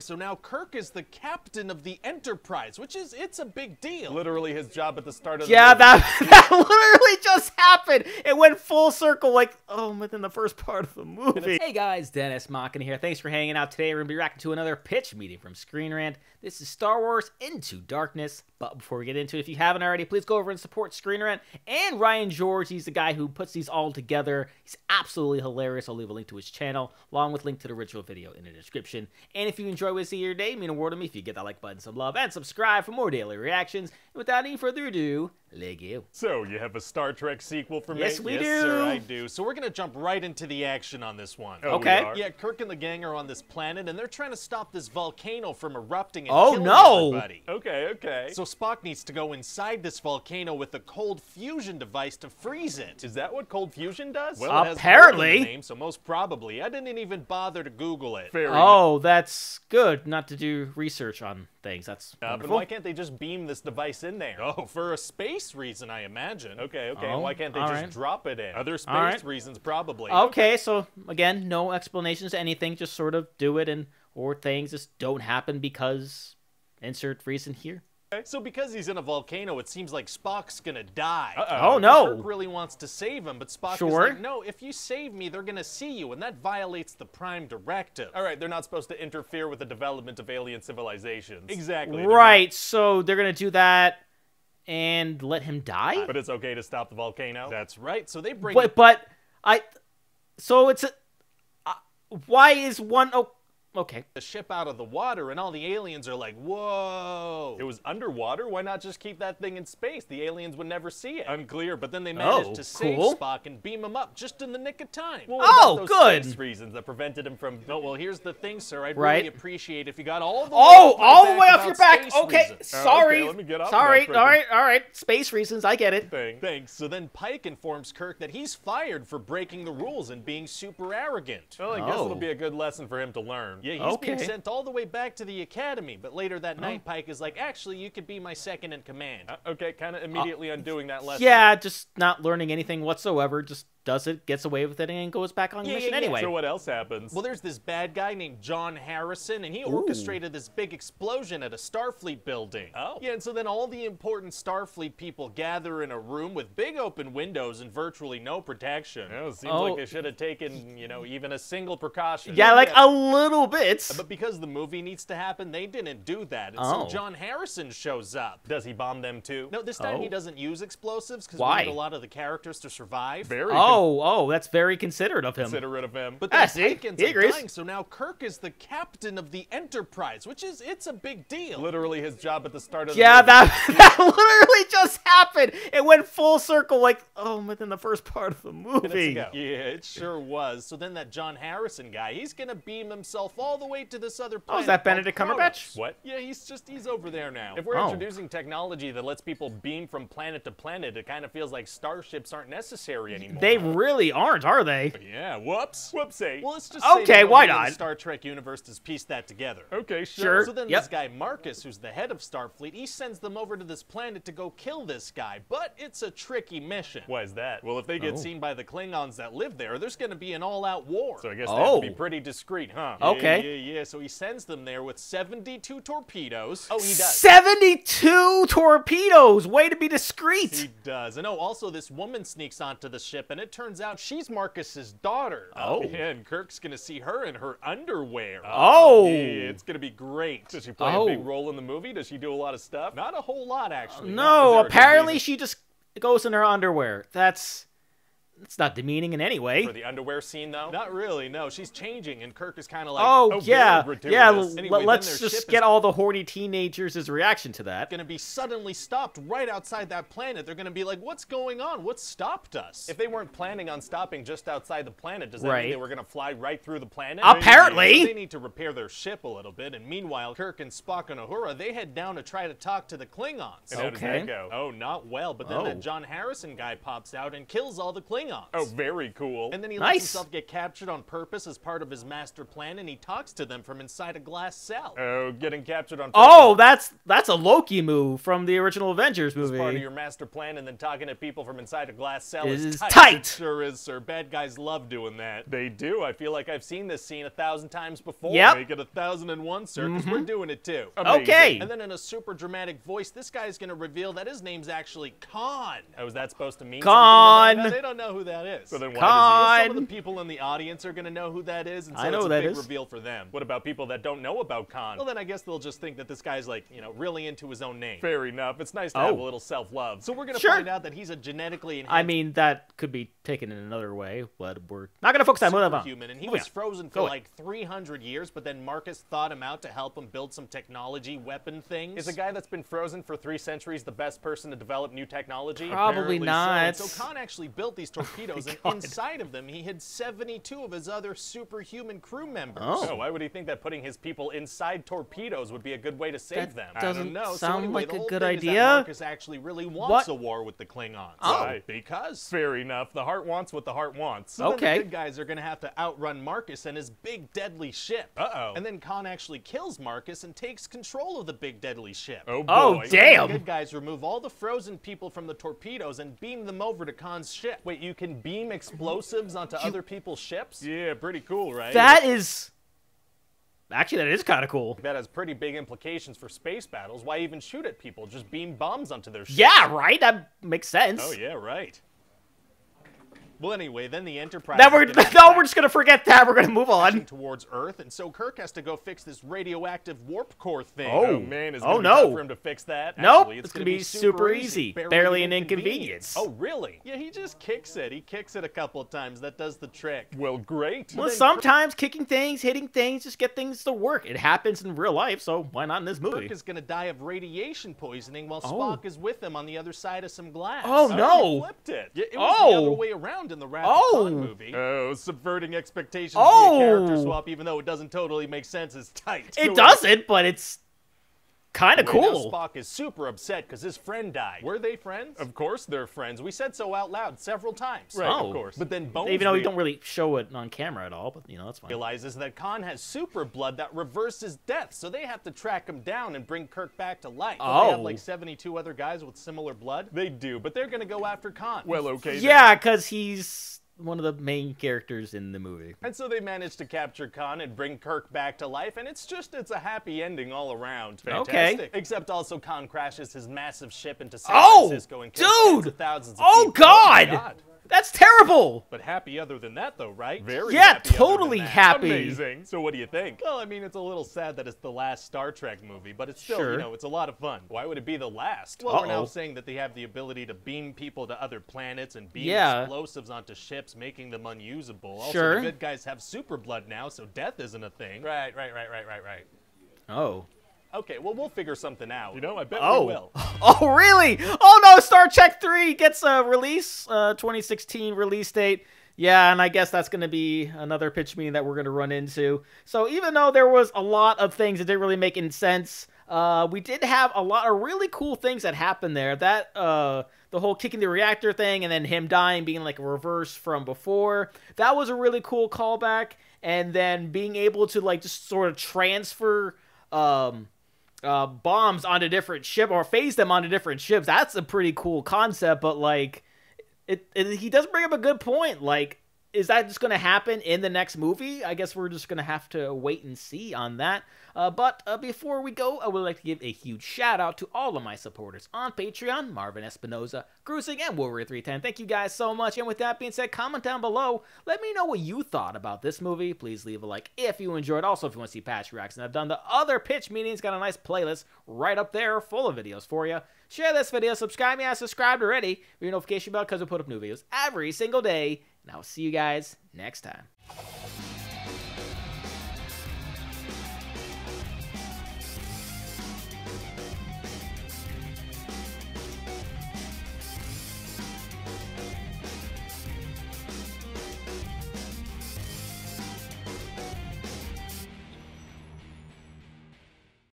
So now Kirk is the captain of the Enterprise, it's a big deal. Literally his job at the start of the Yeah, movie. that literally just happened. It went full circle, like, within the first part of the movie. Hey guys, Dennis Machina here. Thanks for hanging out today. We're going to be reacting to another pitch meeting from Screen Rant. This is Star Wars Into Darkness. But before we get into it, if you haven't already, please go over and support Screen Rant and Ryan George. He's the guy who puts these all together. He's absolutely hilarious. I'll leave a link to his channel, along with a link to the original video in the description. And if you enjoy what you see here today, it means a world to me if you get that like button, some love, and subscribe for more daily reactions. And without any further ado, let's go. So, you have a Star Trek sequel for me? Yes, we do. Yes, sir, I do. So we're going to jump right into the action on this one. Oh, okay. we are? Yeah, Kirk and the gang are on this planet, and they're trying to stop this volcano from erupting and Oh, killing no. everybody. Okay. So Spock needs to go inside this volcano with a cold fusion device to freeze it. Is that what cold fusion does? Well, it has apparently. cold in the name, so most probably. I didn't even bother to Google it. Fair Oh, that's good. Not to do research on things. That's enough. And wonderful. why can't they just beam this device in there? Oh, for a space reason, I imagine. Okay. Oh, And why can't they all just right. drop it in? Other space right. reasons, probably. Okay, so again, no explanations to anything. Just sort of do it, or things just don't happen because insert reason here. So because he's in a volcano, it seems like Spock's gonna die. Oh, no. Kirk really wants to save him, but Spock is Sure. like, no, if you save me, they're gonna see you, and that violates the Prime Directive. All right, they're not supposed to interfere with the development of alien civilizations. Exactly. they're Right, so they're going to do that and let him die? But it's okay to stop the volcano? not- That's right. So they bring. So it's why is one, okay. The ship out of the water, and all the aliens are like, whoa. It was underwater? Why not just keep that thing in space? The aliens would never see it. Unclear, but then they managed to save cool. Spock and beam him up just in the nick of time. Well, what about those good. space reasons that prevented him from... No, well, here's the thing, sir. I'd Right. really appreciate if you got all the way Oh, off my all the back way off about your back. space Okay, reasons. sorry. okay, let me get off Sorry, that all right. Space reasons, I get it. Thanks. So then Pike informs Kirk that he's fired for breaking the rules and being super arrogant. Well, I guess Oh. it'll be a good lesson for him to learn. Yeah, he's being Okay. sent all the way back to the academy, but later that night Pike is like, actually, you could be my second in command. Okay, kind of immediately undoing that lesson. Yeah, just not learning anything whatsoever, just does it, gets away with it, and goes back on the mission anyway. So what else happens? Well, there's this bad guy named John Harrison, and he orchestrated this big explosion at a Starfleet building. Oh. Yeah, and so then all the important Starfleet people gather in a room with big open windows and virtually no protection. Well, it seems Oh. like they should have taken, even a single precaution. Yeah, like a little bit. But because the movie needs to happen, they didn't do that. And Oh. so John Harrison shows up. Does he bomb them too? No, this time he Oh. doesn't use explosives because Why? we need a lot of the characters to survive. Very Oh, that's very considerate of him. considerate of him. But then see? Pike ends He up agrees. dying, so now Kirk is the captain of the Enterprise, it's a big deal. Literally his job at the start of the Yeah, movie. that literally just happened. It went full circle, like, within the first part of the movie. ago. Yeah, it sure was. So then that John Harrison guy, he's gonna beam himself all the way to this other planet. Oh, is that called Benedict Kronos. Cumberbatch? What? Yeah, he's over there now. If we're Oh. introducing technology that lets people beam from planet to planet, it kind of feels like starships aren't necessary anymore. They really aren't, are they? Yeah, whoops. Whoopsie. Well, let's just say Okay, that why nobody in not? the Star Trek universe has pieced that together. Okay, Sure. So then Yep. this guy Marcus, who's the head of Starfleet, he sends them over to this planet to go kill this guy, but it's a tricky mission. Why is that? Well, if they get seen by the Klingons that live there, there's going to be an all-out war. So I guess they have to be Oh. pretty discreet, huh? Okay. Yeah. So he sends them there with 72 torpedoes. Oh, he does. 72 torpedoes! Way to be discreet! He does. And also this woman sneaks onto the ship, and it turns out she's Marcus's daughter. Oh. Yeah, and Kirk's going to see her in her underwear. Oh! Yeah, it's going to be great. Does she play a big role in the movie? Does she do a lot of stuff? Not a whole lot, actually. Is No, there a good apparently reason? she just goes in her underwear. That's not demeaning in any way. For the underwear scene, though? Not really, no. She's changing, and Kirk is kind of like, Oh, yeah. very Yeah, gratuitous. Anyway, then let's their just ship get is- all the horny teenagers' reaction to that. going to be suddenly stopped right outside that planet. They're going to be like, what's going on? What stopped us? If they weren't planning on stopping just outside the planet, does that Right. mean they were going to fly right through the planet? Apparently. So they need to repair their ship a little bit, and meanwhile, Kirk and Spock and Uhura, they head down to try to talk to the Klingons. And how does Okay. that go? Oh, not well, but then Oh. that John Harrison guy pops out and kills all the Klingons. Klingons. Oh, very cool. And then he Nice. lets himself get captured on purpose as part of his master plan, and he talks to them from inside a glass cell. Oh, getting captured on purpose. Oh, that's a Loki move from the original Avengers movie. Part of your master plan, and then talking to people from inside a glass cell Is is tight. tight. It sure is, sir. Bad guys love doing that. They do. I feel like I've seen this scene 1,000 times before. Yep. Make it 1,001, sir, because we're doing it too. Amazing. Okay. And then in a super dramatic voice, this guy's going to reveal that his name's actually Khan. Oh, is that supposed to mean Khan. Now, they don't know who that is. something? So then why Khan. does Some of the people in the audience are going to know who that is, and so I know it's who a that big is. reveal for them. What about people that don't know about Khan? Well, then I guess they'll just think that this guy's like, really into his own name. Fair enough. It's nice to Oh. have a little self-love. So we're going to Sure. find out that he's a genetically enhanced I mean, that could be taken in another way, but we're not going to focus on that. superhuman, and he Moving was on. frozen for Go like 300 years, but then Marcus thought him out to help him build some technology weapon things. Is a guy that's been frozen for 3 centuries the best person to develop new technology? Probably Apparently not. So. And so Khan actually built these torpedoes, and God. inside of them, he hid 72 of his other superhuman crew members. Oh. Oh, why would he think that putting his people inside torpedoes would be a good way to save That them? I doesn't don't know. sound so anyway, like the a whole good thing is that idea. Marcus actually really wants What? a war with the Klingons. Oh. Why? Because. Fair enough. The heart wants what the heart wants. So then Okay. the good guys are going to have to outrun Marcus and his big deadly ship. Uh-oh. And then Khan actually kills Marcus and takes control of the big deadly ship. Oh, boy. Oh, damn. The good guys remove all the frozen people from the torpedoes and beam them over to Khan's ship. Wait, you can beam explosives onto other people's ships? Yeah, pretty cool, right? That is... Actually, that is kind of cool. That has pretty big implications for space battles. Why even shoot at people? Just beam bombs onto their ships. Yeah, right? That makes sense. Oh, yeah, right. Well, anyway, then the Enterprise Now is we're, gonna no, we're just going to forget that. We're going to move on. towards Earth, and so Kirk has to go fix this radioactive warp core thing. Oh. Oh, man. Is it Oh, gonna be no. tough for him to fix that? Nope, Actually, it's going to be super easy. Barely an inconvenience. Oh, really? Yeah, he just kicks it. He kicks it a couple of times. That does the trick. Well, great. Well, then sometimes kicking things, hitting things, just get things to work. It happens in real life, so why not in this movie? Kirk is going to die of radiation poisoning while Oh. Spock is with him on the other side of some glass. Oh, He no. flipped it. Yeah, it was the Oh. other way around in the Wrath Oh. of Khan movie. Oh, subverting expectations Oh. via Character swap, even though it doesn't totally make sense, is tight. It doesn't, but it's kind of Now cool. Spock is super upset because his friend died. Were they friends? Of course they're friends. We said so out loud several times. Right, Oh. of course. But then Bones Even though you don't really show it on camera at all, but, that's fine. realizes that Khan has super blood that reverses death, so they have to track him down and bring Kirk back to life. Don't They have Oh. like 72 other guys with similar blood. They do, But they're gonna go after Khan. well, okay. then. Yeah, because he's one of the main characters in the movie. And so they manage to capture Khan and bring Kirk back to life, and it's a happy ending all around. Okay. Fantastic. Except also Khan crashes his massive ship into San Oh, Francisco and kills tens dude! of thousands of Oh, people. God! That's terrible! But happy other than that, though, right? Very Yeah, happy other totally than that. happy. Amazing. So what do you think? Well, I mean, it's a little sad that it's the last Star Trek movie, but it's still, Sure. it's a lot of fun. Why would it be the last? Well, we're now Uh-oh. saying that they have the ability to beam people to other planets and beam Yeah. explosives onto ships, making them unusable. Also, Sure. the good guys have super blood now, so death isn't a thing. Right. Oh. Okay, well, we'll figure something out. I bet Oh. we will. Oh, really? Oh, no, Star Trek 3 gets a release, 2016 release date. Yeah, and I guess that's going to be another pitch meeting that we're going to run into. So even though there was a lot of things that didn't really make any sense, we did have a lot of really cool things that happened there. That, the whole kicking the reactor thing and then him dying being like a reverse from before, that was a really cool callback. And then being able to like just sort of transfer, bombs onto different ship or phase them onto different ships. That's a pretty cool concept, but like he does bring up a good point. Like, is that just going to happen in the next movie? I guess we're just going to have to wait and see on that. But before we go, I would like to give a huge shout out to all of my supporters on Patreon: Marvin Espinoza, Cruising, and Warrior 310. Thank you guys so much. And with that being said, comment down below. Let me know what you thought about this movie. Please leave a like if you enjoyed. Also, if you want to see past reactions, I've done the other pitch meetings. Got a nice playlist right up there full of videos for you. Share this video. Subscribe me. I subscribed already. Ring your notification bell because we put up new videos every single day. And I'll see you guys next time.